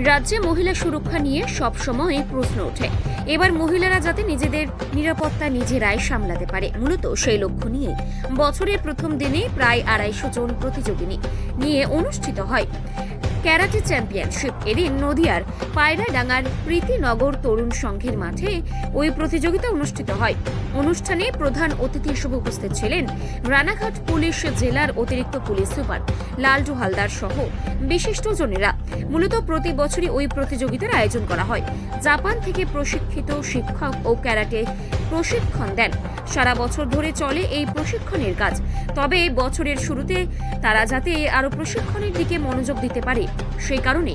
রাজ্যে মহিলা সুরক্ষা নিয়ে সবসময় প্রশ্ন ওঠে। এবার মহিলারা যাতে নিজেদের নিরাপত্তা নিজেরাই সামলাতে পারে, মূলত সেই লক্ষ্য নিয়ে বছরের প্রথম দিনে প্রায় 250 জন প্রতিযোগিনী নিয়ে অনুষ্ঠিত হয় ক্যারাটে চ্যাম্পিয়নশিপ। এদিন নদিয়ার পায়রাডাঙ্গার প্রীতিনগর তরুণ সংঘের মাঠে ওই প্রতিযোগিতা অনুষ্ঠিত হয়। অনুষ্ঠানে প্রধান অতিথি হিসেবে উপস্থিত ছিলেন রানাঘাট পুলিশ জেলার অতিরিক্ত পুলিশ সুপার লালটু হালদার সহ বিশিষ্টজনেরা। মূলত প্রতি বছরই ওই প্রতিযোগিতার আয়োজন করা হয়। জাপান থেকে প্রশিক্ষিত শিক্ষক ও ক্যারাটে প্রশিক্ষণ দেন। সারা বছর ধরে চলে এই প্রশিক্ষণের কাজ। তবে বছরের শুরুতে তারা যাতে আরো প্রশিক্ষণের দিকে মনোযোগ দিতে পারে, সেই কারণে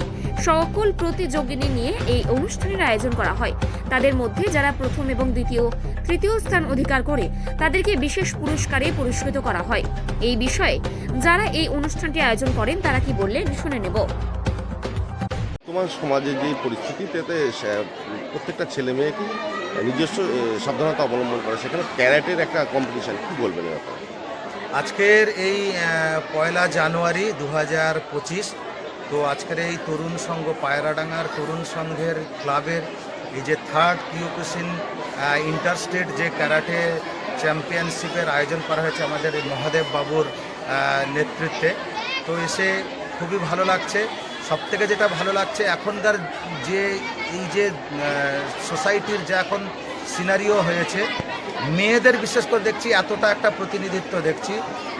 সকল প্রতিযোগিনী নিয়ে এই অনুষ্ঠানের আয়োজন করা হয়। তাদের মধ্যে যারা প্রথম এবং দ্বিতীয় তৃতীয় স্থান অধিকার করে তাদেরকে বিশেষ পুরস্কারে পুরস্কৃত করা হয়। এই বিষয়ে যারা এই অনুষ্ঠানটি আয়োজন করেন তারা কি বললেন শুনে নেব। তোমার সমাজে যে পরিস্থিতি তাতে প্রত্যেকটা ছেলে মেয়েকে নিজস্ব সাবধানতা অবলম্বন করে, সেখানে ক্যারাটের একটা কম্পিটিশন, কি বলবেন ব্যাপারে? আজকের এই 1 জানুয়ারি 2025, তো আজকের এই তরুণ সংঘ পায়রাডাঙ্গার তরুণ সংঘের ক্লাবের এই যে 3rd কিয়োকুশিন ইন্টার স্টেট যে ক্যারাটে চ্যাম্পিয়নশিপের আয়োজন করা হয়েছে আমাদের এই মহাদেব বাবুর নেতৃত্বে, তো এসে খুবই ভালো লাগছে। সবথেকে যেটা ভালো লাগছে, এখনকার যে এই যে সোসাইটির যে এখন সিনারিও হয়েছে, মেয়েদের বিশেষ করে দেখছি এতটা একটা প্রতিনিধিত্ব দেখছি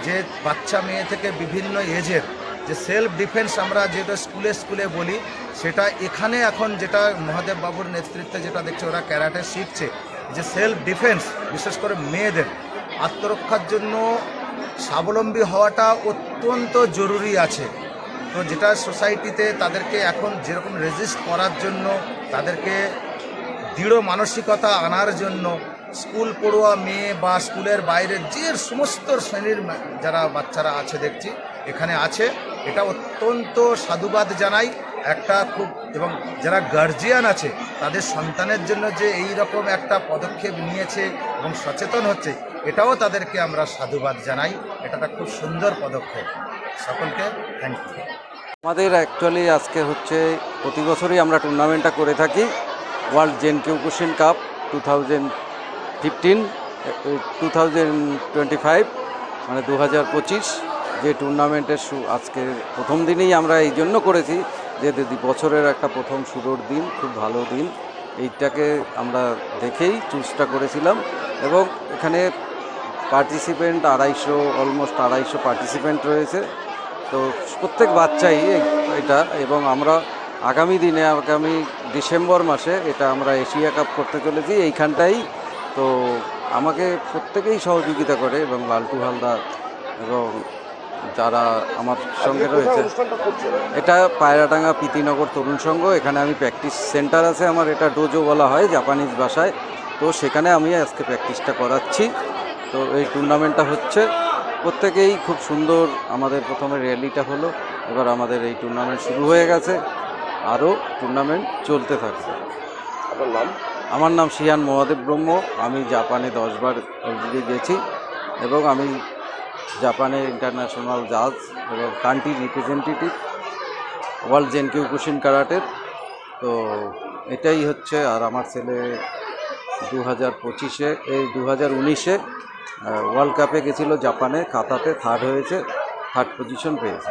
যে বাচ্চা মেয়ে থেকে বিভিন্ন এজের যে সেলফ ডিফেন্স আমরা যেটা স্কুলে বলি, সেটা এখানে এখন যেটা মহাদেব বাবুর নেতৃত্বে যেটা দেখছি ওরা ক্যারাটে শিখছে, যে সেলফ ডিফেন্স বিশেষ করে মেয়েদের আত্মরক্ষার জন্য স্বাবলম্বী হওয়াটা অত্যন্ত জরুরি আছে। তো যেটা সোসাইটিতে তাদেরকে এখন যেরকম রেজিস্ট করার জন্য, তাদেরকে দৃঢ় মানসিকতা আনার জন্য স্কুল পড়ুয়া মেয়ে বা স্কুলের বাইরের যে সমস্ত শ্রেণীর যারা বাচ্চারা আছে দেখছি এখানে আছে, এটা অত্যন্ত সাধুবাদ জানাই একটা খুব। এবং যারা গার্জিয়ান আছে তাদের সন্তানের জন্য যে এই রকম একটা পদক্ষেপ নিয়েছে এবং সচেতন হচ্ছে, এটাও তাদেরকে আমরা সাধুবাদ জানাই। এটা খুব সুন্দর পদক্ষেপ। সকলকে থ্যাংক ইউ। আমাদের অ্যাকচুয়ালি আজকে হচ্ছে প্রতি বছরই আমরা টুর্নামেন্টটা করে থাকি, ওয়ার্ল্ড জেন কিয়োকুশিন কাপ 2025 মানে 2025 যে টুর্নামেন্টের আজকে প্রথম দিনেই আমরা এই জন্য করেছি যে বছরের একটা প্রথম শুরুর দিন, খুব ভালো দিন, এইটাকে আমরা দেখেই চুজটা করেছিলাম। এবং এখানে পার্টিসিপেন্ট অলমোস্ট 250 পার্টিসিপেন্ট রয়েছে। তো প্রত্যেক বাচ্চাই এটা, এবং আমরা আগামী ডিসেম্বর মাসে এটা আমরা এশিয়া কাপ করতে চলেছি এইখানটাই। তো আমাকে প্রত্যেকেই সহযোগিতা করে, এবং লালটু হালদার এবং যারা আমার সঙ্গে রয়েছে, এটা পায়রাডাঙ্গা প্রীতিনগর তরুণ সংঘ। এখানে আমি প্র্যাকটিস সেন্টার আছে আমার, এটা ডোজো বলা হয় জাপানিজ ভাষায়। তো সেখানে আমি আজকে প্র্যাকটিসটা করাচ্ছি। তো এই টুর্নামেন্টটা হচ্ছে, প্রত্যেকেই খুব সুন্দর। আমাদের প্রথমে র্যালিটা হলো, এবার আমাদের এই টুর্নামেন্ট শুরু হয়ে গেছে, আরও টুর্নামেন্ট চলতে থাকবে। আপনার নাম? আমার নাম শিয়ান মহাদেব ব্রহ্ম। আমি জাপানে 10 বার অলরেডি গেছি, এবং আমি জাপানে ইন্টারন্যাশনাল জাজ এবং country representative world Zen Kyokushin কারাটের। তো এটাই হচ্ছে। আর আমার ছেলে 2019-এ ওয়ার্ল্ড কাপে গেছিলো জাপানে, কাতাতে 3rd হয়েছে, 3rd পজিশন পেয়েছে।